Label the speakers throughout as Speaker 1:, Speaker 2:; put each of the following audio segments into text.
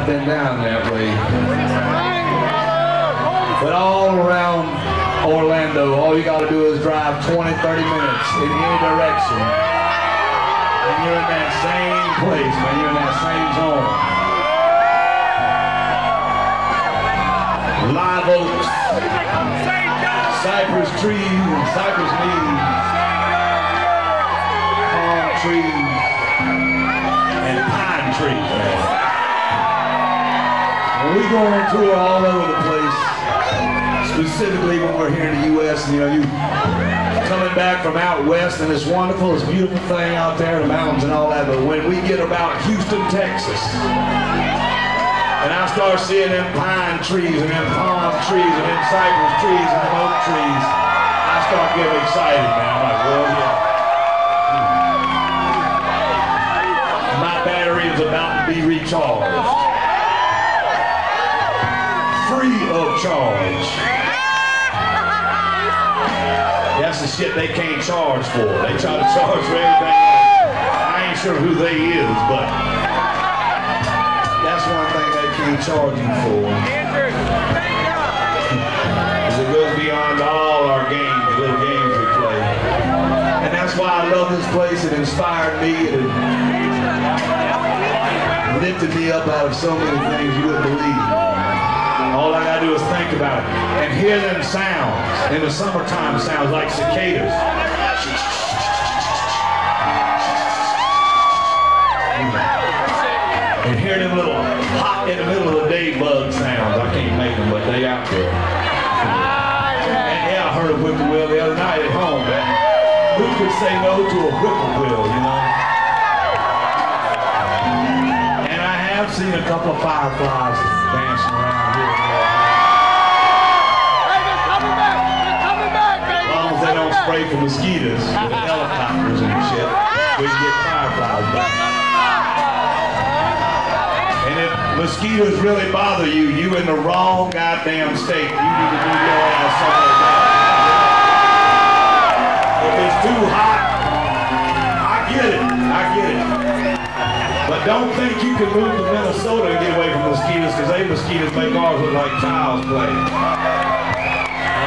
Speaker 1: I've been down that way. But all around Orlando, all you gotta do is drive 20, 30 minutes in any direction. And you're in that same place, man. You're in that same zone. Live oaks, cypress trees and cypress knees, palm trees, and pine trees, man. We go on tour all over the place, specifically when we're here in the U.S. And, you know, you coming back from out west, and it's wonderful, it's a beautiful thing out there, the mountains and all that. But when we get about Houston, Texas, and I start seeing them pine trees and them palm trees and them cypress trees and them oak trees, I start getting excited, man. I'm like, well, yeah. My battery is about to be recharged. Free of charge. That's the shit they can't charge for. They try to charge for everything else. I ain't sure who they is, but that's one thing they can't charge you for. Because it goes beyond all our games, the little games we play. And that's why I love this place. It inspired me. It lifted me up out of so many things you wouldn't believe. All I gotta do is think about it and hear them sounds. In the summertime, sounds like cicadas. And hear them little hot in the middle of the day bug sounds. I can't make them, but they out there. And yeah, I heard a whippoorwill the other night at home, man. Who could say no to a whippoorwill, you know? And I have seen a couple of fireflies dancing around here. They don't spray for mosquitoes with helicopters and shit. We can get fireflies back. And if mosquitoes really bother you, you in the wrong goddamn state. You need to move your ass somewhere else. If it's too hot, I get it. But don't think you can move to Minnesota and get away from mosquitoes, because they mosquitoes make ours look like child's play.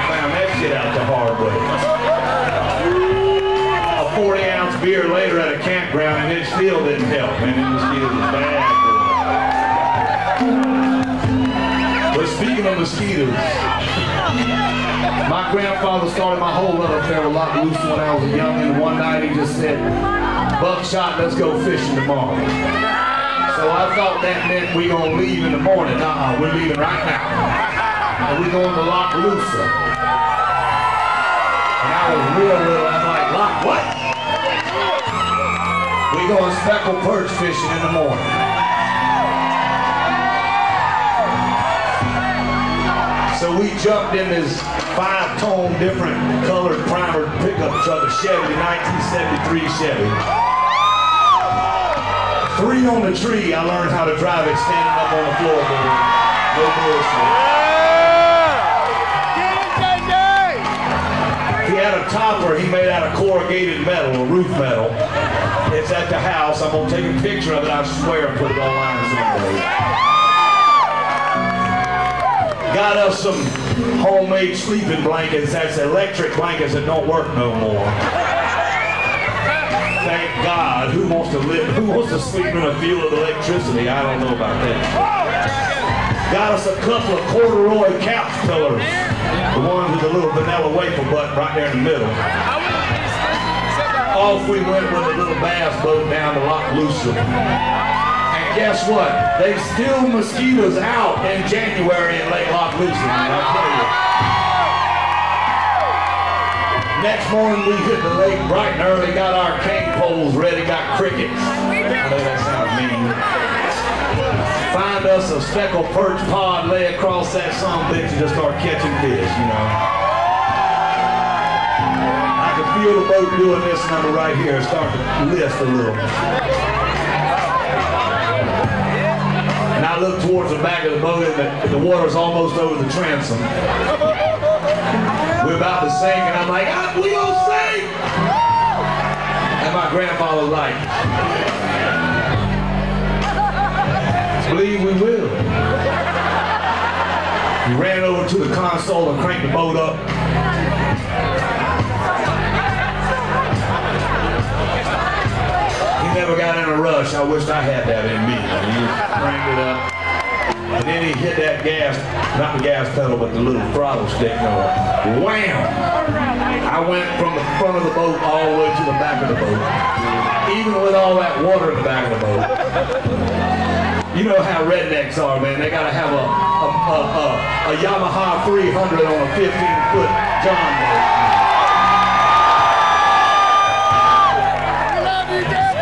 Speaker 1: Found that shit out the hard way. A 40-ounce beer later at a campground, and it still didn't help. Man, the mosquitoes was bad. But speaking of mosquitoes, my grandfather started my whole love affair with Lochloosa when I was a youngin', and one night he just said, "Buckshot, let's go fishing tomorrow." So I thought that meant we gonna leave in the morning. We're leaving right now. And we're going to Lochloosa. And I was real little. I'm like, Loch what? We going speckled perch fishing in the morning. So we jumped in this 5-tone different colored primered pickup truck, a Chevy, 1973 Chevy. 3 on the tree. I learned how to drive it standing up on the floor, baby. No bullshit. He had a topper he made out of corrugated metal, or roof metal. It's at the house. I'm going to take a picture of it, I swear, and put it online someday. Got us some homemade sleeping blankets. That's electric blankets that don't work no more. Thank God. Who wants to sleep in a field of electricity? I don't know about that. Got us a couple of corduroy couch pillars. The one with the little vanilla wafer butt right there in the middle. Off we went with a little bass boat down to Lochloosa. And guess what? There's still mosquitoes out in January in Lake Lochloosa, man, I'll tell you. Next morning we hit the lake bright and early, got our cane poles ready, got crickets. I know that sounds mean. Find us a speckled perch pod, lay across that bitch and just start catching fish, you know. I can feel the boat doing this number right here, start to lift a little. And I look towards the back of the boat and the water's almost over the transom. We're about to sink and I'm like, we gonna sink! And my grandfather was like, Believe we will. We ran over to the console and cranked the boat up. He never got in a rush. I wished I had that in me. He cranked it up. And then he hit that gas, not the gas pedal, but the little throttle stick. Wham! I went from the front of the boat all the way to the back of the boat. Even with all that water in the back of the boat. You know how rednecks are, man. They gotta have a Yamaha 300 on a 15-foot John boat.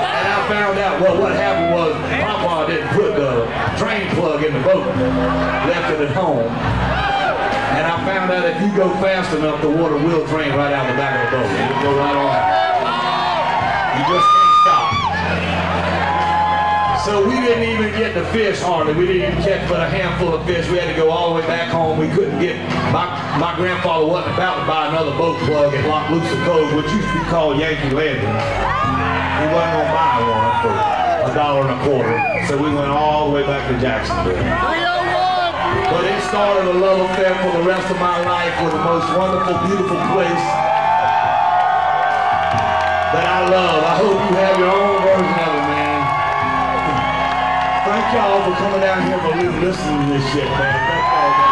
Speaker 1: And I found out, well, what happened was Papa didn't put the drain plug in the boat, left it at home. And I found out if you go fast enough, the water will drain right out the back of the boat. It'll go right on. You just can't stop. So we didn't even get the fish hardly. We didn't even catch but a handful of fish. We had to go all the way back home. We couldn't get, my grandfather wasn't about to buy another boat plug at Lochloosa Cove, which used to be called Yankee Landing. He wasn't going to buy one for $1.25. So we went all the way back to Jacksonville. But it started a love affair for the rest of my life with the most wonderful, beautiful place that I love. I hope you have your own version of it, man. Thank y'all for coming down here for listening to this shit, man. Thank y'all.